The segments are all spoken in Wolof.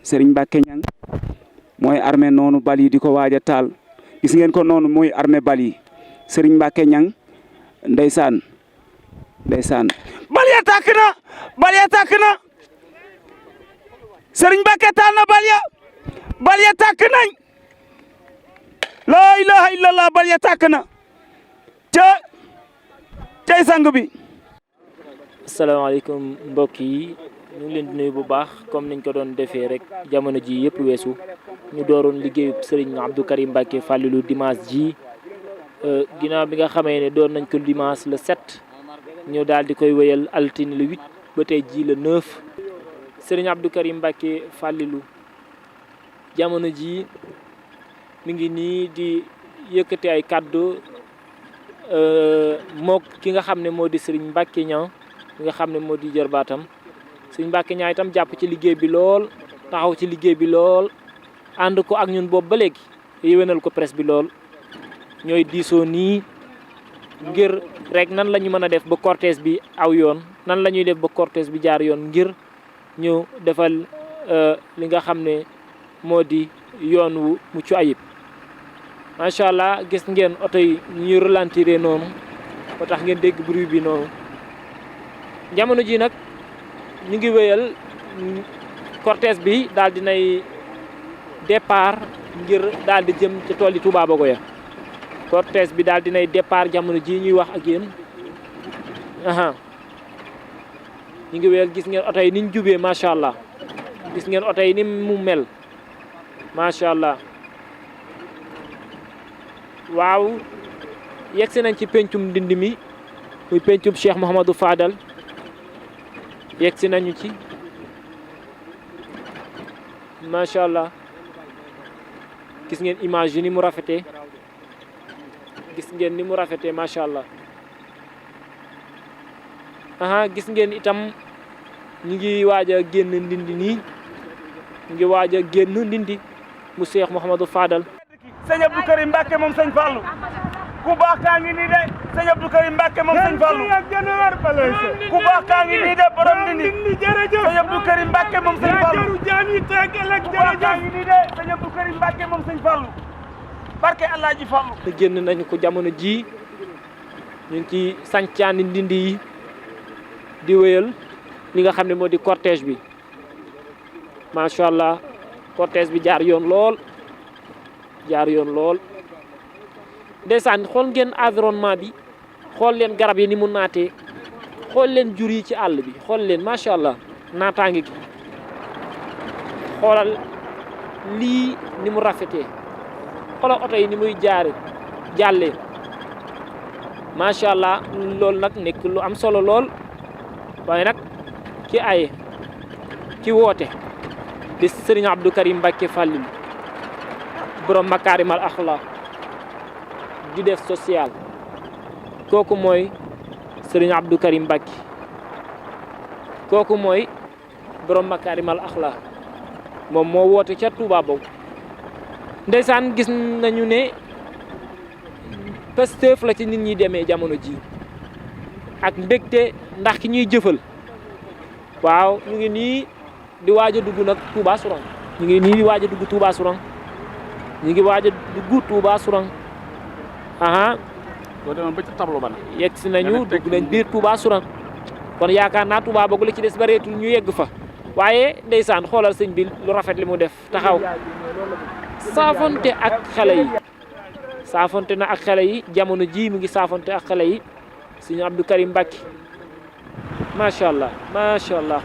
Serigne Mbacke Niang mooy armée noonu bal yi di ko waaj a taal gis ngeen ko noonu mooy armée bal yi Serigne Mbacke Niang ndeysaan bal ya tàkk na Serigne Mbacke taal na bal ya tàkk nañ laa ilaha illallah bal ya tàkk na cay sang bi. asalaamaaleykum mbokk yi ñu ngi leen di nuyu bu baax comme niñ ko doon defee rek jamono ji yëpp weesu ñu dooroon liggéeyu Serigne Abdou Karim Mbacke Fallilou dimanche ji ginnaaw bi nga xamee ne doon nañ ko dimanche le 7 ñu daal di koy wéyal altine le 8 ba tey ji le 9 Serigne Abdou Karim Mbacke Fallilou jamono ji mi ngi nii di yëkkati ay kàddu mook ki nga xam ne moo di Serigne Mbacke Niang ki nga xam ne moo di jarbaatam Serigne Mbacke Niang itam jàpp ci liggéey bi lool taxaw ci liggéey bi lool ànd ko ak ñun boobu ba léegi yéwénal ko presse bi lool ñooy diisoo nii ngir rek nan la ñu mën a def ba cortège bi aw yoon nan la ñuy def ba cortège bi jaar yoon ngir ñu defal li nga xam ne moo di yoon wu mucc ayib macha allah gis ngeen oto yi ñuy ralentir noonu ba tax ngeen dégg bruit bi noonu jamono ji nag ñu ngi wéyal cortège bi daal dinay départ ngir daal di jëm ci tool yi Touba Bogo ya cortège bi daal dinay départ jamono ji ñuy wax ak yéen ñu ngi wéyal gis ngeen oto yi ni ñu jubee macha allah gis ngeen oto yi ni mu mel macha allah waaw yegsi nañ ci pencum Ndindi mi muy pencum Cheikh Mouhamadou Fadal yegsi nañu ci macha allah gis ngeen image yi ni mu rafetee gis ngeen ni mu rafetee macha allah gis ngeen itam ñu ngi waaj a génn Ndindi nii ñu ngi waaj a génn Ndindi mu Cheikh Mouhamadou Fadal. sëñ Abdou Karim Mbacke moom sëñ Fallou ku baax kaa ngi nii de sëñ Abdou Karim Mbacke moom sëñ Fallou ku baax kaa ngi nii de borom Ndindi sëñ Abdou Karim Mbacke moom sëñ Fallou ku baax kaa ngi nii de sëñ Abdou Karim Mbacke moom sëñ Fallou barke Alaaji Fallou. te génn nañu ko jamono ji ñu ngi ci sàncaani Ndindi yi di wéyal li nga xam ne moo di cortège bi macha allah cortège bi jaar yoon lool. ndeysaan xool ngeen environnement bi xool leen garab yi ni mu naatee xool leen jur yi ci àll bi xool leen macha allah naataange gi xoolal lii ni mu rafetee xoolal oto yi ni muy jàllee macha allah loolu nag nekk lu am solo lool waaye nag ki aye ki woote di Serigne Abdou Karim Mbacke Fallilou borom makaarimal axlaq di def social kooku mooy Serigne Abdou Karim Mbacke kooku mooy borom makaarimal axlaq moom moo woote ca Touba Bogo ndeysaan gis nañu ne Pastef la ci nit ñi demee jamono ji ak mbégte ndax ki ñuy jëfal waaw ñu ngi nii di waaj a dugg nag Touba Sourang ñu ngi nii di waaj a dugg Touba Sourang ñu ngi waaj a dugg Touba Sourang boo demoon ba ci tableau ba nag yegg si nañu dugg nañ biir Touba Sourang kon yaakaar naa Touba Bogo li ci des bareetul ñu yegg fa waaye ndeysaan xoolal sëñ bi lu rafet li mu def taxaw saafonte ak xale yi saafonte na ak xale yi jamono ji mu ngi saafonte ak xale yi sëñ Abdou Karim Mbacke macha allah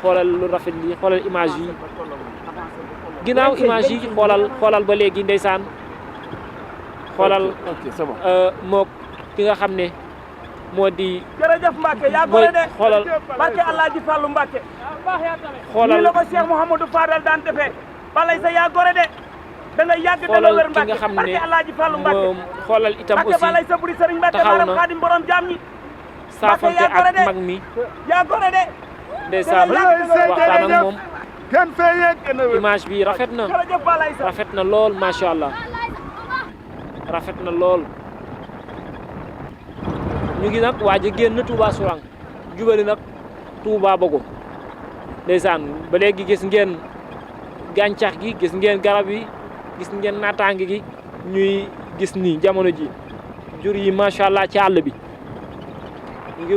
xoolal lu rafet li xoolal image yi ginnaaw image yi xoolal ba léegi ndeysaan xoolal mook ki nga xam ne moo di jërëjëf Mbacke yaa gore de xoolal barke Alaaji Fallou Mbacke xoolal nii la ko Cheikh Mouhamadou Fadal daan defee balay sa yaa gore de da ngay yàgg de la wér Mbacke barke Alaaji Fallou Mbacke moom xoolal itam Mbacke aussi balay sa buri Serigne Mbacke taxaw maanaam na Xaadim borom jaam ñi saafante ak mag mi yaa gore de ndeysaan waxtaan ak moom kenn fee yegg image bi rafet na jërëjëf balay sa rafet na lool macha allah rafet na lool ñu ngi nag waaj a génn Touba Sourang jubali nag Touba Bogo ndeysaan ba léegi gis ngeen gàncax gi gis ngeen garab yi gis ngeen naataange gi ñuy gis nii jamono ji jur yi macha allah ci àll bi ñu ngi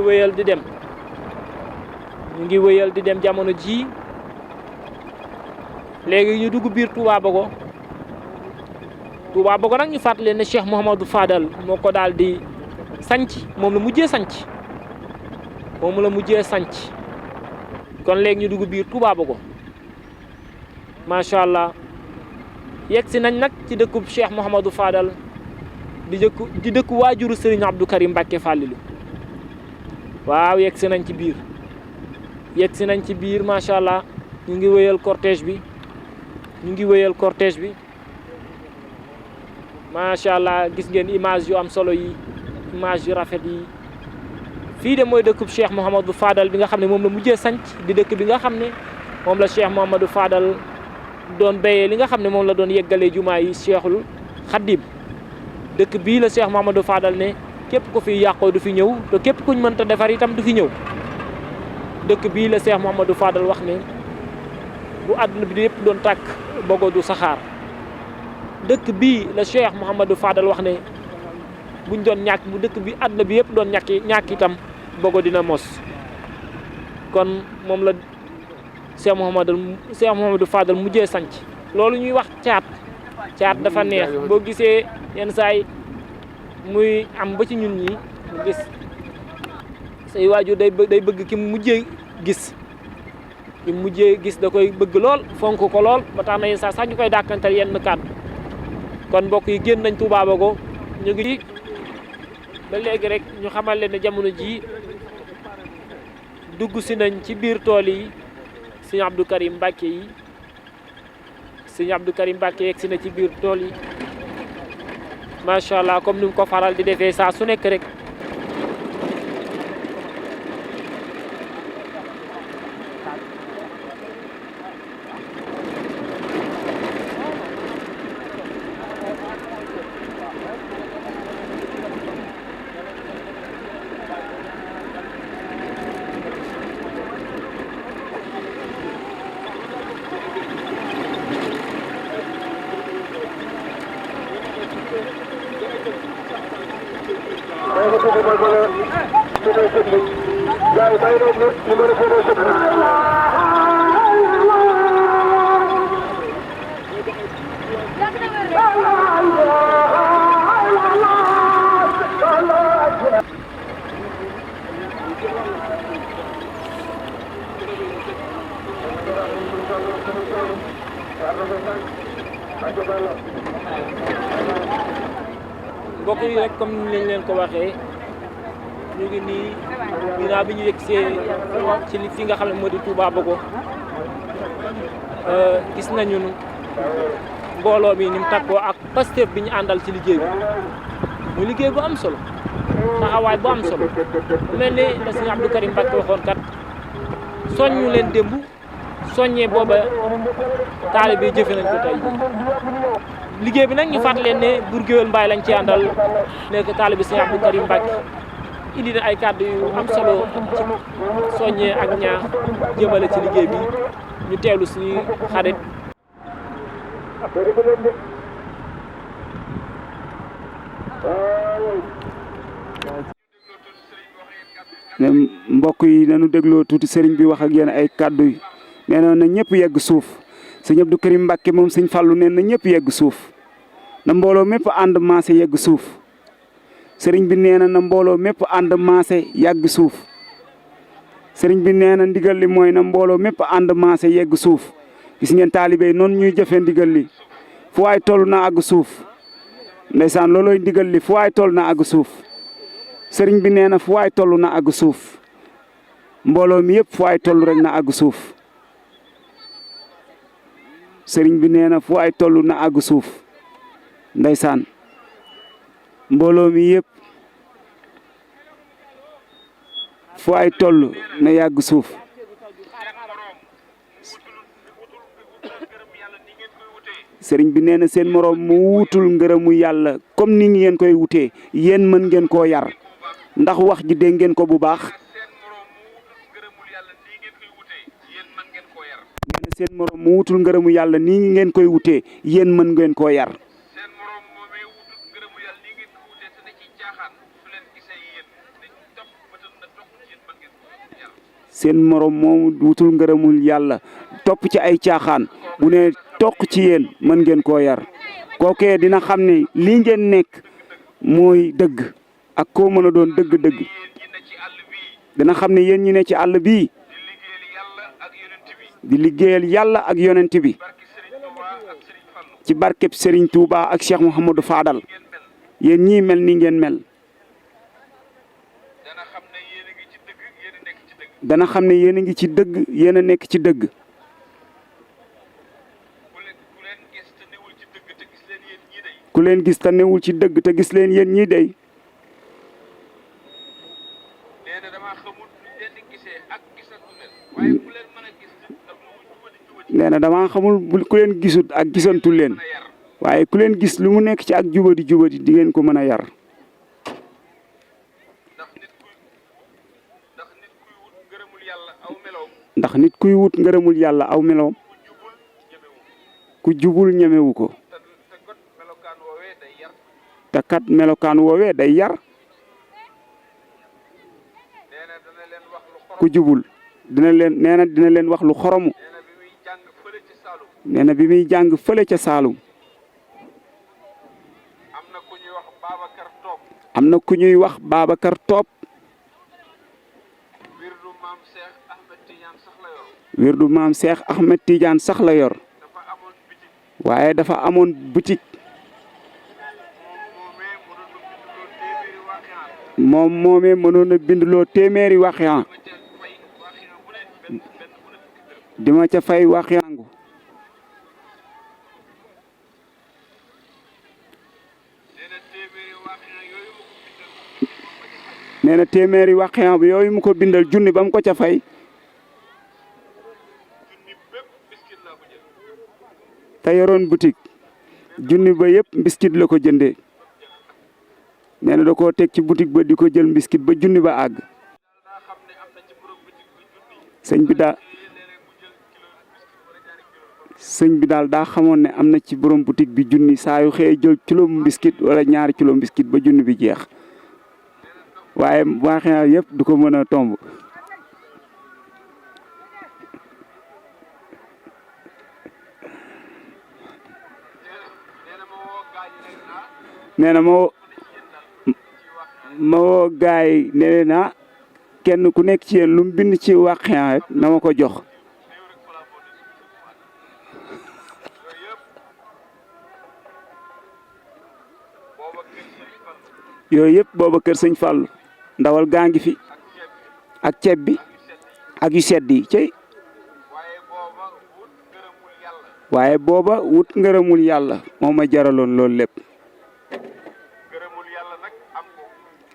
wéyal di dem jamono ji léegi ñu dugg biir Touba Bogo nag ñu fàttali ne Cheikh Mouhamadou Fadal moo ko daal di sanc moom la mujjee sanc kon léegi ñu dugg biir Touba Bogo macha allah yegg si nañ nag ci dëkkub Cheikh Mouhamadou Fadal di dëkku waajuru Serigne Abdou Karim Mbacké Fallilou waaw yegg si nañ ci biir macha allah ñu ngi wéyal cortège bi macha allah gis ngeen image yu am solo yi image yu rafet yi fii de mooy dëkkub Cheikh Mouhamadou Fadal bi nga xam ne moom la mujjee sanc di dëkk bi nga xam ne moom la Cheikh Mouhamadou Fadal doon béyee li nga xam ne moom la doon yeggalee jumaa yi Cheikhul Khadim dëkk bii la Cheikh Mouhamadou Fadal ne képp ku fi yàqoo du fi ñëw te képp kuñ mënta defar itam du fi ñëw dëkk bii la Cheikh Mouhamadou Fadal wax ne bu àdduna bi yëpp doon tàkk Bogo du saxaar dëkk bii la Cheikh Mouhamadou Fadal wax ne buñ doon ñàkk bu dëkk bi àdduna bi yëpp doon ñàkk itam Bogo dina mos kon moom la Cheikh Mouhamadou Fadal mujjee sanc loolu ñuy wax caat dafa neex boo gisee yenn saay muy am ba ci ñun ñi mu gis say waajur day bëgg ki mu mujjee gis da koy bëgg lool fonk ko lool ba tax na yenn saa sax ñu koy dàkkantal yenn kàddu kon mbokk yi génn nañ Touba Bogo ñu ngi ba léegi rek ñu xamal leen ne jamono ji dugg si nañ ci biir tool yi Serigne Abdou Karim Mbacké yegg si na ci biir tool yi macha allah comme ni mu ko faral di defee saa su nekk rek mbokk yi rek comme ni leen ko waxee ñu ngi nii ginnaaw bi ñu yegg see ci fi nga xam ne moo di Touba Bogo gis nañu mbooloo mi ni mu takkoo ak Pastef bi ñu àndal ci liggéey bi muy liggéey bu am solo taxawaay bu am solo mel ni la Serigne Abdou Karim Mbacké waxoon kat soññu leen démb soññee booba taalibe bi jëfe nañ ko tey liggéey bi nag ñu fàttali leen ne Bour Gueweul Mbaye lañ ci àndal nekk taalibe Serigne Abdou Karim Mbacké indi na ay kàddu yu am solo ci soññee ak ñaax jëmale ci liggéey bi ñu teewlu suñu xarit mbokk yi nañu dégloo tuuti sëriñ bi wax ak yéen ay kàddu yi nee na ñëpp yegg suuf sëñ Abdou Karim Mbacké moom sëñ Fallou nee na ñëpp yegg suuf na mbooloo mépp ànd maase yegg suuf sëriñ bi nee na mbooloo mépp ànd maase yàgg suuf sëriñ bi nee na ndigal li mooy na mbooloo mépp ànd maase yegg suuf gis ngeen taalibe yi noonu ñuy jëfee ndigal li fu waay toll na àgg suuf ndeysaan loolooy ndigal li fu waay toll na àgg suuf sëriñ bi nee na fu waay toll na àgg suuf mbooloo mi yëpp fu waay toll rek na àgg suuf sëriñ bi nee na fu waay toll na àgg suuf ndeysaan mbooloo mi yëpp fu waay toll na yàgg suuf sëriñ bi nee na seen moroom mu wuutul ngërëmu yàlla comme ni ngeen koy wutee yéen mën ngeen koo yar ndax wax ji dégg ngeen ko bu baax nee na seen morom mu wutul ngërëmu yàlla nii ngeen koy wutee yéen mën ngeen koo yar. seen morom moomee wutut ngërëmu yàlla nii ngeen ko wutee te ne ci caaxaan su leen gisee yéen dañ topp bëtal na topp ci yéen mën ngeen ko yar. seen morom moomu wutul ngërëmul yàlla topp ci ay caaxaan bu ne toq ci yéen mën ngeen koo yar kookee dina xam ne lii ngeen nekk mooy dëgg ak koo mën a doon dëgg-dëgg dina xam ne yéen ñi ne ci àll bii di liggéeyal yàlla ak yonent bi ci barkeb Serigne Touba ak Cheikh Mouhamadou Fadal yéen ñii mel ni ngeen mel dana xam ne yéen a ngi ci dëgg yéen a nekk ci dëgg ku leen gis te newul ci dëgg te gis leen yéen ñii day nee na damaa xamul ku leen gisut ak gisantu leen waaye ku leen gis lu mu nekk ci ak jubadi di ngeen ko mën a yar ndax nit kuy wut ngërëmul yàlla aw meloom ku jubul ñemewu ko te kat melokaan woowee day yar ku jubul dina leen wax lu xoromu nee na bi muy jàng fële ca Saalum am na ku ñuy wax Babacar Top wirdu maam Cheikh Ahmed Tidiane sax la yor waaye dafa amoon boutique moom moomee mënoon a bindloo téeméeri waxiyaan dima ca fay waxiyaangu nee na téeméeri waxiyaan bi yooyu mu ko bindal junni ba mu ko ca fay te yoroon boutique junni ba yëpp mbiskit la ko jëndee nee na da koo teg ci boutique ba di ko jël mbiskit ba junni ba àgg sëñ bi daal daa xamoon ne am na ci borom boutique bi junni saa yu xëyee jël kilo mbiskit wala ñaari kilo mbiskit ba junni bi jeex waaye waaxee yëpp du ko mën a tomb nee na ma woo gaay nee na kenn ku nekk ci yéen lu mu bind ci waxee rek na ma ko jox yooyu yëpp booba kër sëñ Fallou ndawal gaa ngi fi ak ceeb bi ak yu sedd yi cey waaye booba wut ngërëmul yàlla moo ma jaraloon loolu lépp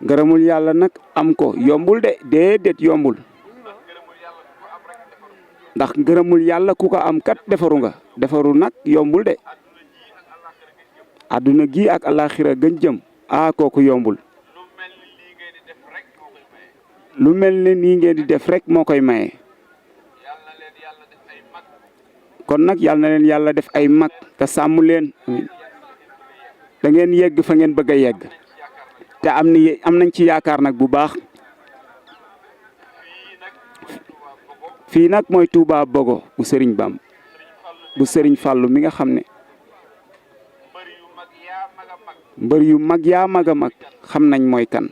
ngërëmul yàlla nag am ko yombul de déedéet yombul ndax ngërëmul yàlla ku ko am kat defaru nga defaru nag yombul de àdduna gi ak alaxira gën jëm kooku yombul lu mel ne nii ngeen di def rek moo koy maye kon nag yàlla na leen yàlla def ay mag te sàmm leen da ngeen yegg fa ngeen bëgg a yegg te am nañ ci yaakaar nag bu baax fii nag mooy Touba Bogo bu Serigne Bam bu Serigne Fallou mi nga xam ne mbër yu mag yaa mag a mag xam nañ mooy kan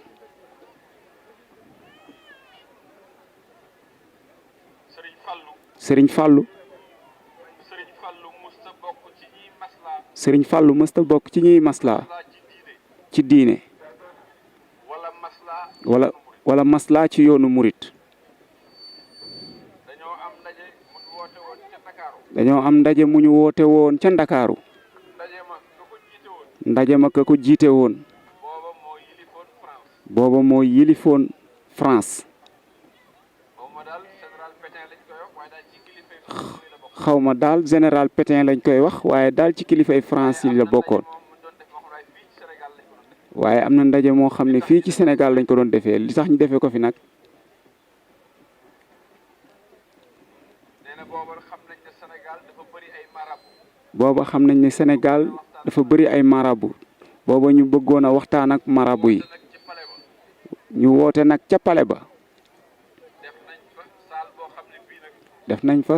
Serigne Fallou Serigne Fallou mësta bokk ci ñuy masla ci diine wala masla ci yoonu murit dañoo am ndaje mu ñu woote woon ca Ndakaaru ndaje ma ka ko jiite woon booba moo yilifoon France xaw ma daal général Pétain lañ koy wax waaye daal ci kilifay France yi la bokkoon waaye am na ndaje moo xam ne fii ci Sénégal lañ ko doon defee li tax ñu defee ko fi nag booba xam nañ ne Sénégal dafa bëri ay marabu booba ñu bëggoon a waxtaan ak marabu yi ñu woote nag ca pale ba def nañ fa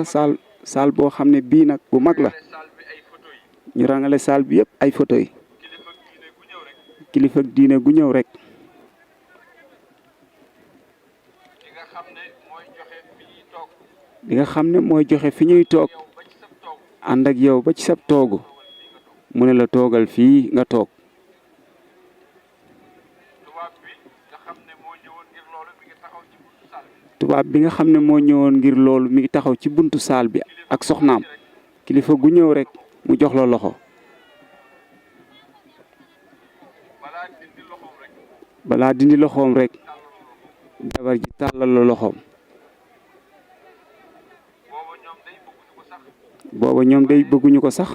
saal boo xam ne bii nag bu mag la ñu rangale saal bi yëpp ay photo yi kilifa diine gu ñëw rek di nga xam ne mooy joxe fi ñuy toog ànd ak yow ba ci sab toogu mu ne la toogal fii nga toog tubaab bi nga xam ne moo ñëwoon ngir loolu mi ngi taxaw ci buntu saal bi ak soxnaam kilifa gu ñëw rek mu jox la loxo balaa dindi loxoom rek jabar ji tàllal la loxoom booba ñoom day bëgguñu ko sax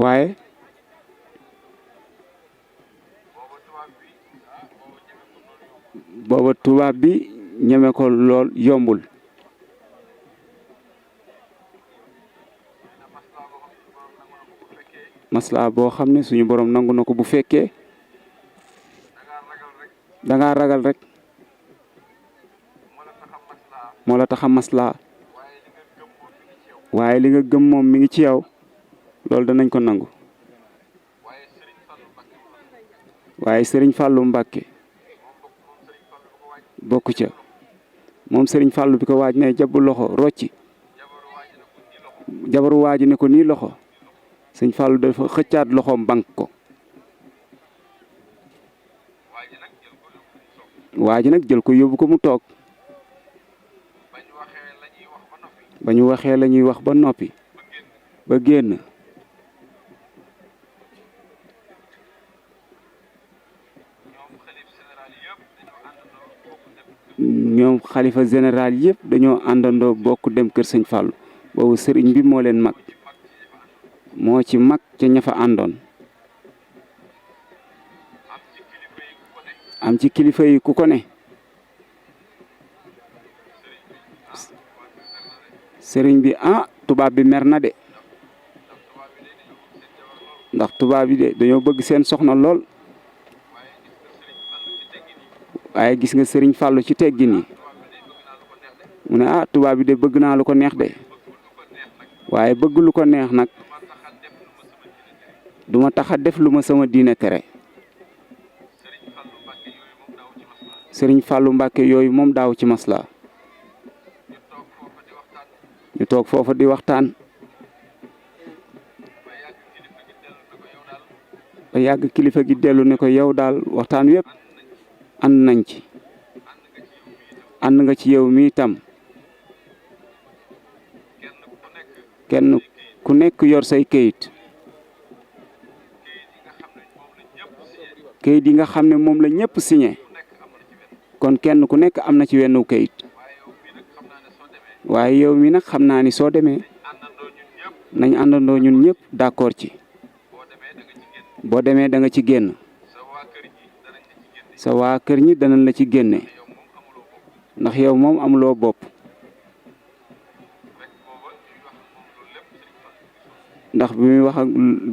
waaye booba tubaab bi ñeme ko lool yombul maslaa boo xam ne suñu borom nangu na ko bu fekkee dangaa ragal rek moo la tax a maslaa waaye li nga gëm moom mi ngi ci yow loolu danañ ko nangu waaye Serigne Fallou Mbacké bokku ca moom Serigne Fallou bi ko waaj ne jàpp loxo rocci jabaru waaji ne ko nii loxo Serigne Fallou dafa xëccaat loxoom bank ko waaji nag jël ko yóbbu ko mu toog ba ñu waxee la ñuy wax ba noppi ba génn ñoom xalifa général yëpp dañoo àndandoo bokk dem kër sëñ Fallou boobu sëriñ bi moo leen mag moo ci mag ca ña fa àndoon am ci kilifa yi ku ko ne sëriñ bi tubaab bi mer na de ndax tubaab bi de dañoo bëgg seen soxna lool waaye gis nga sëriñ Fallou ci teggin yi mu ne tubaab bi de bëgg naa lu ko neex de waaye bëgg lu ko neex nag duma tax a def lu ma sama diine tere sëriñ Fallou Mbacké yooyu moom daaw ci masla ñu toog foofa di waxtaan ba yàgg kilifa gi dellu ne ko yow daal waxtaan wépp ànd nañ ci ànd nga ci yow mi tam kenn ku nekk yor say kayit yi nga xam ne moom la ñëpp signé kon kenn ku nekk am na ci wenn kayit waaye yow mi nag xam naa ni soo demee nañ àndandoo ñun ñëpp d'accord ci boo demee da nga ci génn sa waa kër ñi danañ la ci génne ndax yow moom amuloo bopp ndax bi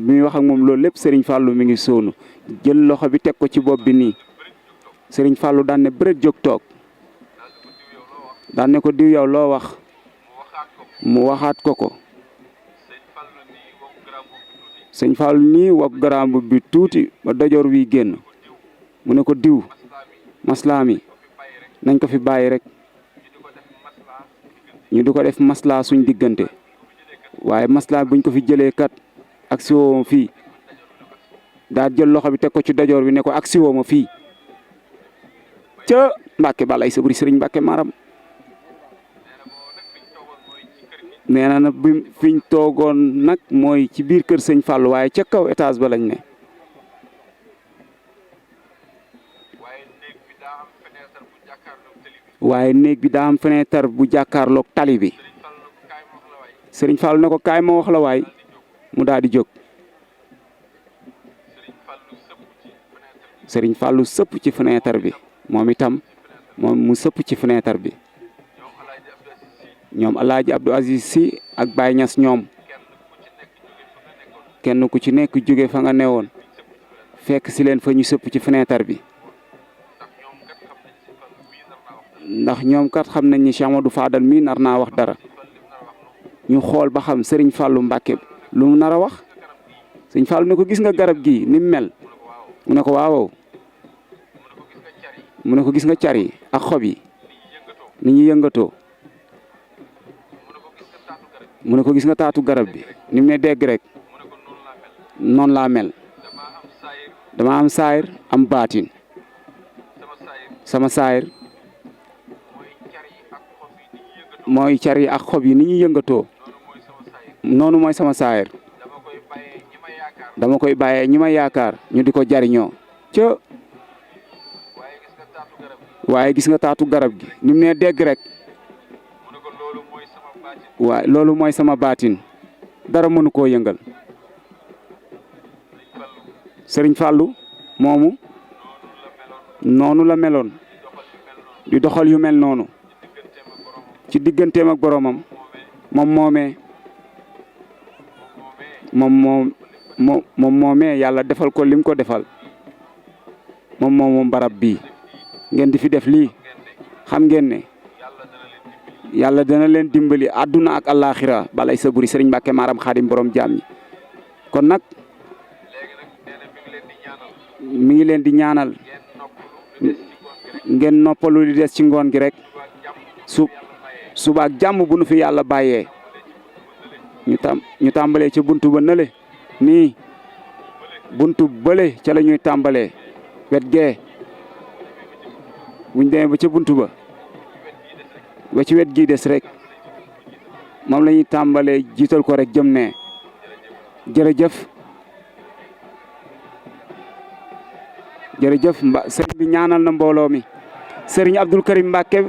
muy wax ak moom loolu lépp Serigne Fallou mi ngi sóonu jël loxo bi teg ko ci bopp bi nii Serigne Fallou daan ne bëreet jóg toog daan ne ko diw yow loo wax mu waxaat ko sëñ Fallou nii wokk garambu bi tuuti ba dojoor wi génn mu ne ko diw maslaa mi nañ ko fi bàyyi rek ñu di ko def maslaa suñ diggante waaye maslaa buñ ko fi jëlee kat ak si woo ma fii daa jël loxo bi teg ko ci dojoor bi ne ko ak si woo ma fii ca Mbàkke balay saburi sëriñ Mbàkke maram nee na nag bi fiñ toogoon nag mooy ci biir kër sëñ Fallou waaye ca kaw étage ba lañ ne waaye néeg bi daa am fenêtre bu jàkkaarloog tali bi sëriñ Fallou ne ko kaay ma wax la waay mu daal di jóg sëriñ Fallou sëpp ci fenêtre bi moom itam moom mu sëpp ci fenêtre bi ñoom Alaaji Abdou Aziz si ak Baye Niass ñoom kenn ku ci nekk jóge fa nga newoon fekk si leen fa ñu sëpp ci fenêtre bi ndax ñoom kat xam nañ ni Cheikh Amadou Fadal mii nar naa wax dara ñu xool ba xam Serigne Fallou Mbacké lu mu nar a wax Serigne Fallou ne ko gis nga garab gi ni mu mel mu ne ko waaw mu ne ko gis nga car yi ak xob yi ni ñuy yëngatoo mu ne ko gis nga taatu garab bi ni mu ne dégg rek noonu laa mel dama am saayir am baatin sama saayir mooy car yi ak xob yi ni ñuy yëngatoo noonu mooy sama saayir dama koy bàyyee ñi ma yaakaar ñu di ko jariñoo ca waaye gis nga taatu garab gi ni mu ne dégg rek waaye loolu mooy sama baatin dara mënu koo yëngal Serigne Fallou moomu noonu la meloon di doxal yu mel noonu ci digganteem ak boromam moom moomee yàlla defal ko lim ko defal moom barab bii ngeen di fi def lii xam ngeen ne yàlla dana leen dimbali àdduna ak àllaaxira balay sa buri Serigne Mbacké Maram Xaadim borom jaam ñi kon nag mi ngi leen di ñaanal ngeen noppalu di des ci ngoon gi rek suba ak jàmm bu nu fi yàlla bàyyee ñu tàmbalee ca buntu ba nële nii buntu bële ca la ñuy tàmbalee wet gee buñ demee ba ca buntu ba ci wet gii des rek moom la ñuy tàmbalee jiital ko rek jëm ne jërëjëf sëriñ bi ñaanal na mbooloo mi sëriñ Abdou Karim Mbacké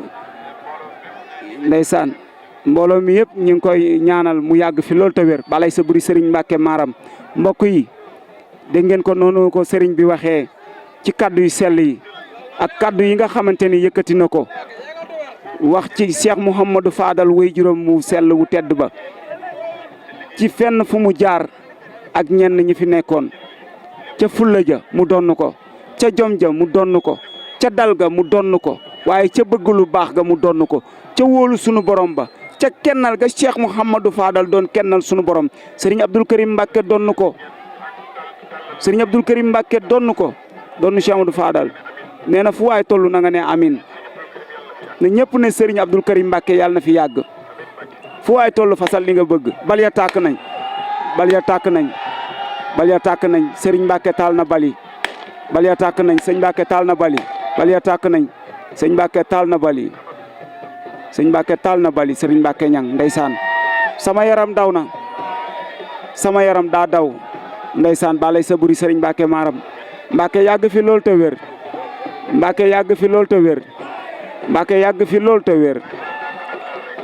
ndeysaan mbooloo mi yëpp ñu ngi koy ñaanal mu yàgg fi loolu te wér balay sa buri sëriñ Mbacké Maram mbokk yi dégg ngeen ko noonu ko sëriñ bi waxee ci kaddu yu sell yi ak kaddu yi nga xamante ni yëkkati na ko wax ci Cheikh Mouhamadou Fadal way juróom mu sell wu tedd ba ci fenn fu mu jaar ak ñenn ñi fi nekkoon ca fulla ja mu donn ko ca jom ja mu donn ko ca dal ga mu donn ko waaye ca bëgg lu baax ga mu donn ko ca wóolu sunu borom ba ca kennal ga Cheikh Mouhamadou Fadal doon kennal sunu borom Serigne Abdou Karim Mbacké donn ko Serigne Abdou Karim Mbacké donn ko donn Cheikh Amadou Fadal nee na fu waay toll na nga ne amin ne ñëpp ne Serigne Abdou Karim Mbacké yàlla na fi yàgg fu waay toll fasal li nga bëgg bal ya tàkk nañ Serigne Mbacké taal na bali bal ya tàkk nañ sëñ Mbacké taal na bali bal ya tàkk nañ sëñ Mbacké taal na bali sëñ Mbacké taal na bali Serigne Mbacké ñang ndeysaan sama yaram daw na sama yaram daa daw ndeysaan balay sa buri Serigne Mbacké Maram Mbacké yàgg fi lool te wér Mbacké yàgg fi lool te wér Mbacké yàgg fi lool te wér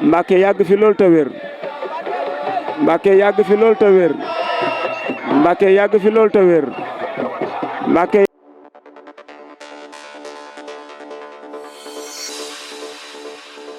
Mbacké yàgg fi lool te wér Mbacké yàgg fi lool te wér Mbacké yàgg fi lool te wér Mbacké